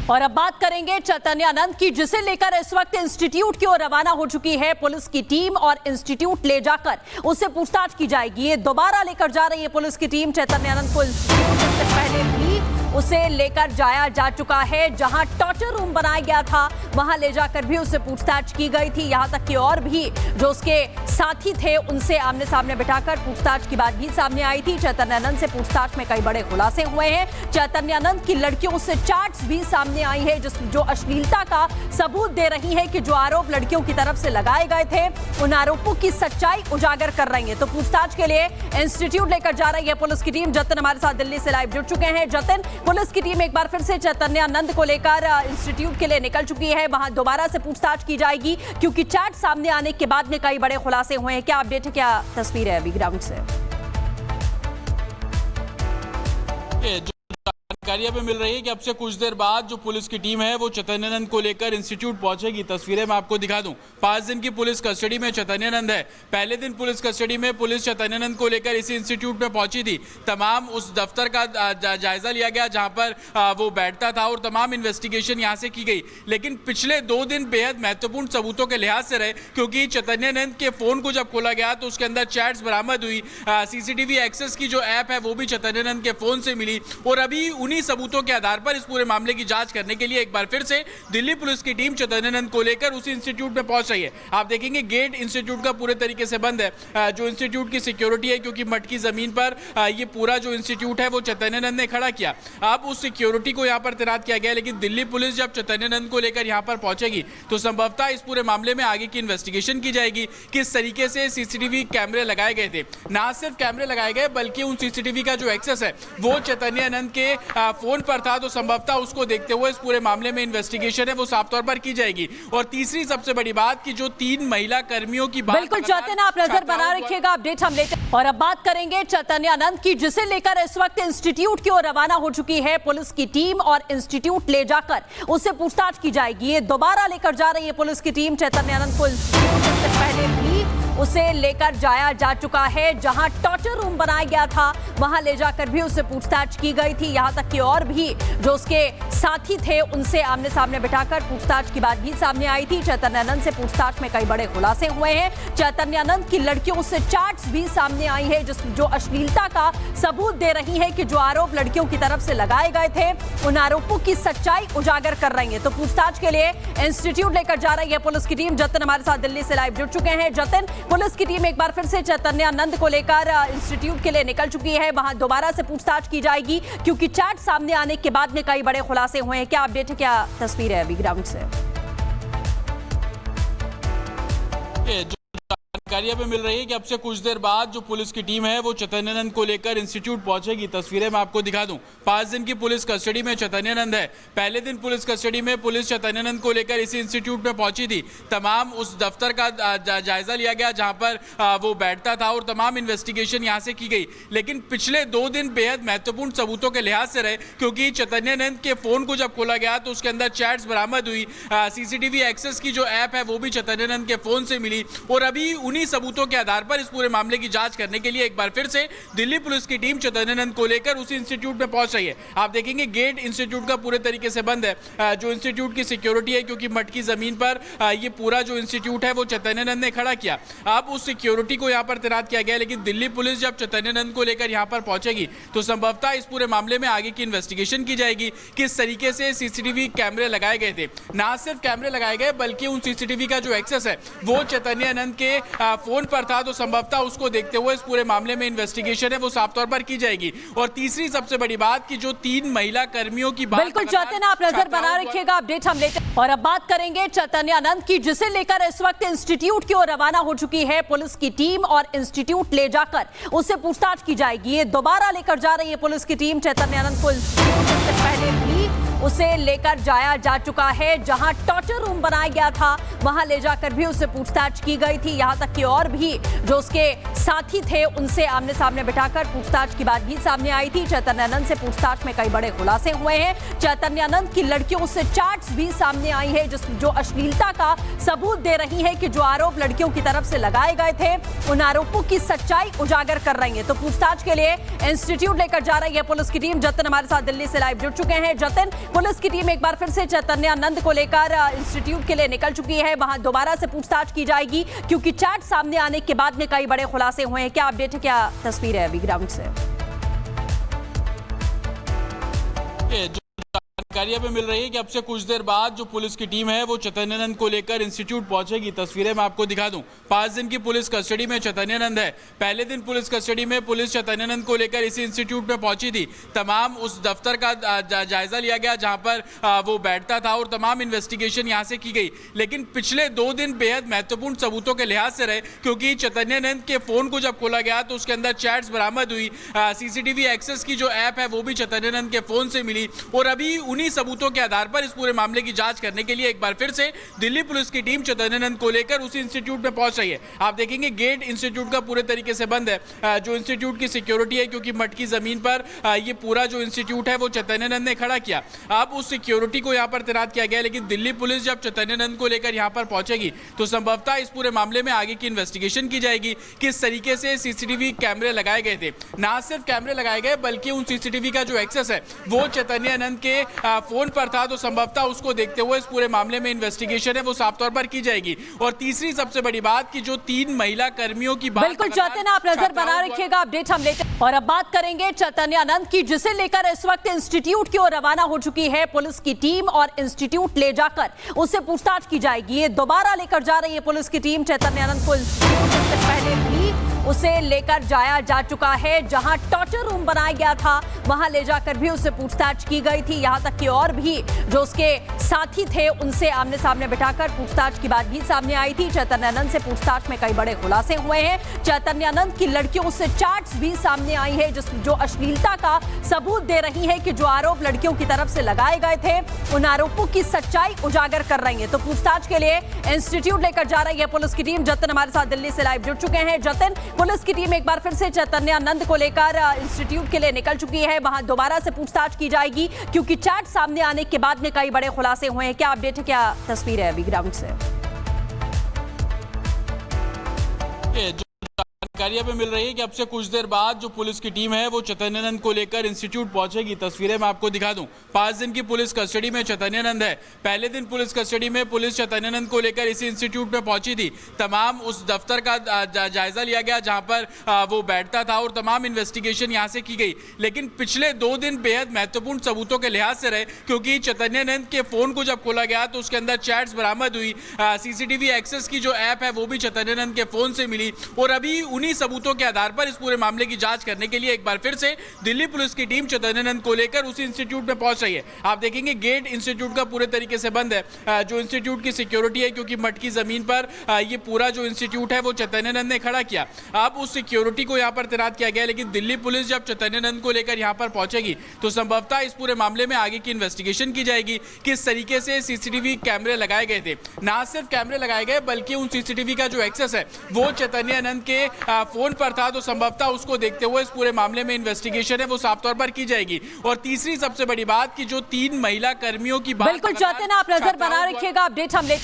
और अब बात करेंगे चैतन्यानंद की, जिसे लेकर इस वक्त इंस्टीट्यूट की ओर रवाना हो चुकी है पुलिस की टीम और इंस्टीट्यूट ले जाकर उससे पूछताछ की जाएगी। ये दोबारा लेकर जा रही है पुलिस की टीम चैतन्यानंद को इंस्टीट्यूट। इससे पहले भी उसे लेकर जाया जा चुका है, जहां टॉर्चर रूम बनाया गया था वहां ले जाकर भी उससे पूछताछ की गई थी। यहां तक कि और भी जो उसके साथी थे उनसे आमने सामने बिठाकर पूछताछ की बात भी सामने आई थी। चैतन्यानंद से पूछताछ में कई बड़े खुलासे हुए हैं। चैतन्यानंद की लड़कियों से चैट्स भी सामने आई है जो अश्लीलता का सबूत दे रही है कि जो आरोप लड़कियों की तरफ से लगाए गए थे उन आरोपों की सच्चाई उजागर कर रही है। तो पूछताछ के लिए इंस्टीट्यूट लेकर जा रही है पुलिस की टीम। जतिन हमारे साथ दिल्ली से लाइव जुड़ चुके हैं। जतिन, पुलिस की टीम एक बार फिर से चैतन्यानंद को लेकर इंस्टीट्यूट के लिए निकल चुकी है। वहां दोबारा से पूछताछ की जाएगी क्योंकि चैट सामने आने के बाद में कई बड़े खुलासे हुए हैं। क्या अपडेट है, क्या तस्वीर है अभी ग्राउंड से? जानकारी हमें मिल रही है कि अब से कुछ देर बाद जो पुलिस की टीम है वो चैतन्यानंद को लेकर इंस्टीट्यूट पहुंचेगी। तस्वीरें मैं आपको दिखा दूं। 5 दिन की पुलिस कस्टडी में चैतन्यानंद है। पहले दिन पुलिस कस्टडी में पुलिस चैतन्यानंद को लेकर इसी इंस्टीट्यूट में पहुंची थी। तमाम उस दफ्तर का जायजा लिया गया जहां पर वो बैठता था और तमाम इन्वेस्टिगेशन यहां से की गई। लेकिन पिछले 2 दिन बेहद महत्वपूर्ण सबूतों के लिहाज से रहे, क्योंकि चैतन्यानंद के फोन को जब खोला गया तो उसके अंदर चैट्स बरामद हुई। सीसीटीवी एक्सेस की जो ऐप है वो भी चैतन्यानंद के फोन से मिली और अभी उन्हीं सबूतों के आधार पर इस पूरे मामले की जांच करने के लिए एक बार फिर से दिल्ली पुलिस की टीम चैतन्यानंद को लेकर उसी इंस्टीट्यूट में पहुंच रही है। आप देखेंगे गेट इंस्टीट्यूट का पूरे तरीके से बंद है। जो इंस्टीट्यूट की सिक्योरिटी है, क्योंकि मठ की जमीन पर ये पूरा जो इंस्टीट्यूट है वो चैतन्यानंद ने खड़ा किया। अब उस सिक्योरिटी को यहाँ पर तैनात किया गया। लेकिन दिल्ली पुलिस जब चैतन्यानंद को लेकर यहाँ पर पहुंचेगी तो संभवतः इस पूरे मामले में आगे की इन्वेस्टिगेशन की जाएगी। किस तरीके से सीसीटीवी कैमरे लगाए गए थे, ना सिर्फ कैमरे लगाए गए बल्कि उन सीसीटीवी का जो एक्सेस है वो चैतन्यानंद के फोन पर था, तो संभवतः उसको देखते हुए इस पूरे मामले में इन्वेस्टिगेशन है वो साफ तौर पर की जाएगी। और तीसरी सबसे बड़ी बात कि जो 3 महिला कर्मियों की बात, बिल्कुल चैतन्य, आप नजर बना रखिएगा, अपडेट हम लेते हैं। और अब बात करेंगे चैतन्यानंद की, जिसे लेकर इस वक्त इंस्टीट्यूट की ओर रवाना हो चुकी है पुलिस की टीम और इंस्टीट्यूट ले जाकर उससे पूछताछ की जाएगी। ये दोबारा लेकर जा रही है पुलिस की टीम चैतन्यानंद को इंस्टीट्यूट। इससे पहले भी उसे लेकर जाया जा चुका है, जहां टॉर्चर रूम बनाया गया था वहां ले जाकर भी उससे पूछताछ की गई थी। यहां तक कि और भी जो उसके साथी थे उनसे आमने सामने बिठाकर पूछताछ की बात भी सामने आई थी। चैतन्यानंद से पूछताछ में कई बड़े खुलासे हुए हैं। चैतन्यानंद की लड़कियों से चैट्स भी सामने आई है जो अश्लीलता का सबूत दे रही है कि जो आरोप लड़कियों की तरफ से लगाए गए थे उन आरोपों की सच्चाई उजागर कर रही है। तो पूछताछ के लिए इंस्टीट्यूट लेकर जा रही है पुलिस की टीम। जतिन हमारे साथ दिल्ली से लाइव जुड़ चुके हैं। जतिन, पुलिस की टीम एक बार फिर से चैतन्यानंद को लेकर इंस्टीट्यूट के लिए निकल चुकी है। वहां दोबारा से पूछताछ की जाएगी क्योंकि चैट सामने आने के बाद में कई बड़े खुलासे हुए हैं। क्या अपडेट है, क्या तस्वीर है अभी ग्राउंड से? जानकारी हमें मिल रही है कि अब से कुछ देर बाद जो पुलिस की टीम है वो चैतन्यानंद को लेकर इंस्टीट्यूट पहुंचेगी। तस्वीरें मैं आपको दिखा दूं। 5 दिन की पुलिस कस्टडी में चैतन्यानंद है। पहले दिन पुलिस कस्टडी में पुलिस चैतन्यानंद को लेकर इसी इंस्टीट्यूट में पहुंची थी। तमाम उस दफ्तर का जायजा लिया गया जहां पर वो बैठता था और तमाम इन्वेस्टिगेशन यहां से की गई। लेकिन पिछले 2 दिन बेहद महत्वपूर्ण सबूतों के लिहाज से रहे, क्योंकि चैतन्यानंद के फोन को जब खोला गया तो उसके अंदर चैट्स बरामद हुई। सीसीटीवी एक्सेस की जो ऐप है वो भी चैतन्यानंद के फोन से मिली और अभी उन्हीं सबूतों के आधार पर इस पूरे मामले की जांच करने के लिए एक बार फिर से दिल्ली पुलिस की टीम चैतन्यानंद को लेकर उसी इंस्टीट्यूट में पहुंच रही है। आप देखेंगे गेट इंस्टीट्यूट का पूरे तरीके से बंद है। जो इंस्टीट्यूट की सिक्योरिटी है, क्योंकि मठ की जमीन पर ये पूरा जो इंस्टीट्यूट है वो चैतन्यानंद ने खड़ा किया। अब उस सिक्योरिटी को यहाँ पर तैनात किया गया। लेकिन दिल्ली पुलिस जब चैतन्यानंद को लेकर यहाँ पर पहुंचेगी तो संभवतः इस पूरे मामले में आगे की इन्वेस्टिगेशन की जाएगी। किस तरीके से सीसीटीवी कैमरे लगाए गए थे, ना सिर्फ कैमरे लगाए गए बल्कि उन सीसीटीवी का जो एक्सेस है वो चैतन्यानंद के फोन पर था, तो संभवतः उसको देखते हुए इस पूरे मामले में इन्वेस्टिगेशन है वो साफ तौर पर की जाएगी। और तीसरी सबसे बड़ी बात कि जो 3 महिला कर्मियों की बात, बिल्कुल चैतन्य, आप नजर बना रखिएगा, अपडेट हम लेते हैं। और अब बात करेंगे चैतन्यानंद की, जिसे लेकर इस वक्त इंस्टीट्यूट की ओर रवाना हो चुकी है पुलिस की टीम और इंस्टीट्यूट ले जाकर उससे पूछताछ की जाएगी। ये दोबारा लेकर जा रही है पुलिस की टीम चैतन्यानंद को इंस्टीट्यूट। इससे पहले भी उसे लेकर जाया जा चुका है, जहां टॉर्चर रूम बनाया गया था वहां ले जाकर भी उससे पूछताछ की गई थी। यहां तक कि और भी जो उसके साथी थे उनसे आमने सामने बिठाकर पूछताछ की बात भी सामने आई थी। चैतन्यानंद से पूछताछ में कई बड़े खुलासे हुए हैं। चैतन्यानंद की लड़कियों से चैट्स भी सामने आई है जो अश्लीलता का सबूत दे रही है कि जो आरोप लड़कियों की तरफ से लगाए गए थे उन आरोपों की सच्चाई उजागर कर रही है। तो पूछताछ के लिए इंस्टीट्यूट लेकर जा रही है पुलिस की टीम। जतिन हमारे साथ दिल्ली से लाइव जुड़ चुके हैं। जतिन, पुलिस की टीम एक बार फिर से चैतन्यानंद को लेकर इंस्टीट्यूट के लिए निकल चुकी है। वहां दोबारा से पूछताछ की जाएगी क्योंकि चैट सामने आने के बाद में कई बड़े खुलासे हुए हैं। क्या अपडेट है, क्या तस्वीर है अभी ग्राउंड से? जानकारी हमें मिल रही है कि अब से कुछ देर बाद जो पुलिस की टीम है वो चैतन्यानंद को लेकर इंस्टीट्यूट पहुंचेगी। तस्वीरें मैं आपको दिखा दूं। 5 दिन की पुलिस कस्टडी में चैतन्यानंद है। पहले दिन पुलिस कस्टडी में पुलिस चैतन्यानंद को लेकर इसी इंस्टीट्यूट में पहुंची थी। तमाम उस दफ्तर का जायजा लिया गया जहां पर वो बैठता था और तमाम इन्वेस्टिगेशन यहां से की गई। लेकिन पिछले 2 दिन बेहद महत्वपूर्ण सबूतों के लिहाज से रहे, क्योंकि चैतन्यानंद के फोन को जब खोला गया तो उसके अंदर चैट्स बरामद हुई। सीसीटीवी एक्सेस की जो ऐप है वो भी चैतन्यानंद के फोन से मिली और अभी उन्हीं सबूतों के आधार पर इस पूरे मामले की जांच करने के लिए एक बार फिर से दिल्ली पुलिस की टीम चैतन्यानंद को लेकर उसी इंस्टीट्यूट में पहुंच रही है। आप देखेंगे गेट इंस्टीट्यूट का पूरे तरीके से बंद है। जो इंस्टीट्यूट की सिक्योरिटी है, क्योंकि मठ की जमीन पर ये पूरा जो इंस्टीट्यूट है वो चैतन्यानंद ने खड़ा किया। अब उस सिक्योरिटी को यहाँ पर तैनात किया गया। लेकिन दिल्ली पुलिस जब चैतन्यानंद को लेकर यहाँ पर पहुंचेगी तो संभवतः इस पूरे मामले में आगे की इन्वेस्टिगेशन की जाएगी। किस तरीके से सीसीटीवी कैमरे लगाए गए थे, ना सिर्फ कैमरे लगाए गए बल्कि उन सीसीटीवी का जो एक्सेस है वो चैतन्यानंद के फोन पर था, तो संभवतः उसको देखते हुए इस पूरे मामले में इन्वेस्टिगेशन है वो साफ तौर पर की जाएगी। और तीसरी सबसे बड़ी बात कि जो 3 महिला कर्मियों की बात, बिल्कुल चैतन्य, आप नजर बना रखिएगा, अपडेट हम लेते हैं। और अब बात करेंगे चैतन्यानंद की, जिसे लेकर इस वक्त इंस्टीट्यूट की ओर रवाना हो चुकी है पुलिस की टीम और इंस्टीट्यूट ले जाकर उससे पूछताछ की जाएगी। ये दोबारा लेकर जा रही है पुलिस की टीम चैतन्यानंद को इंस्टीट्यूट। इससे पहले भी उसे लेकर जाया जा चुका है, जहां टॉर्चर रूम बनाया गया था वहां ले जाकर भी उससे पूछताछ की गई थी। यहां तक कि और भी जो उसके साथी थे उनसे आमने सामने बिठाकर पूछताछ की बात भी सामने आई थी। चैतन्यानंद से पूछताछ में कई बड़े खुलासे हुए हैं। चैतन्यानंद की लड़कियों से चैट्स भी सामने आई है जो अश्लीलता का सबूत दे रही है कि जो आरोप लड़कियों की तरफ से लगाए गए थे उन आरोपों की सच्चाई उजागर कर रही है। तो पूछताछ के लिए इंस्टीट्यूट लेकर जा रही है पुलिस की टीम। जतिन हमारे साथ दिल्ली से लाइव जुड़ चुके हैं। जतिन, पुलिस की टीम एक बार फिर से चैतन्यानंद को लेकर इंस्टीट्यूट के लिए निकल चुकी है। वहां दोबारा से पूछताछ की जाएगी क्योंकि चैट सामने आने के बाद में कई बड़े खुलासे हुए हैं। क्या अपडेट है, क्या तस्वीर है अभी ग्राउंड से? जानकारी हमें मिल रही है कि अब से कुछ देर बाद जो पुलिस की टीम है वो चैतन्यानंद को लेकर इंस्टीट्यूट पहुंचेगी। तस्वीरें मैं आपको दिखा दूं। 5 दिन की पुलिस कस्टडी में चैतन्यानंद है। पहले दिन पुलिस कस्टडी में पुलिस चैतन्यानंद को लेकर इसी इंस्टीट्यूट में पहुंची थी। तमाम उस दफ्तर का जायजा लिया गया जहां पर वो बैठता था और तमाम इन्वेस्टिगेशन यहां से की गई। लेकिन पिछले 2 दिन बेहद महत्वपूर्ण सबूतों के लिहाज से रहे, क्योंकि चैतन्यानंद के फोन को जब खोला गया तो उसके अंदर चैट्स बरामद हुई। सीसीटीवी एक्सेस की जो ऐप है वो भी चैतन्यानंद के फोन से मिली और अभी उन्हीं सबूतों के आधार पर इस पूरे मामले की जांच करने के लिए एक बार फिर से दिल्ली पुलिस की टीम चैतन्यानंद को लेकर उसी इंस्टीट्यूट में पहुंच रही है। आप देखेंगे गेट इंस्टीट्यूट का पूरे तरीके से बंद है। जो इंस्टीट्यूट की सिक्योरिटी है, क्योंकि मठ की जमीन पर ये पूरा जो इंस्टीट्यूट है वो चैतन्यानंद ने खड़ा किया। अब उस सिक्योरिटी को यहाँ पर तैनात किया गया। लेकिन दिल्ली पुलिस जब चैतन्यानंद को लेकर यहाँ पर पहुंचेगी तो संभवतः इस पूरे मामले में आगे की इन्वेस्टिगेशन की जाएगी। किस तरीके से सीसीटीवी कैमरे लगाए गए थे, ना सिर्फ कैमरे लगाए गए बल्कि उन सीसीटीवी का जो एक्सेस है वो चैतन्यानंद के फोन पर था, तो संभवतः उसको देखते हुए इस पूरे मामले में इन्वेस्टिगेशन है वो साफ तौर पर की जाएगी। और तीसरी सबसे बड़ी बात कि जो 3 महिला कर्मियों की बात, बिल्कुल चैतन्य, आप नजर बना रखिएगा, अपडेट हम लेते हैं।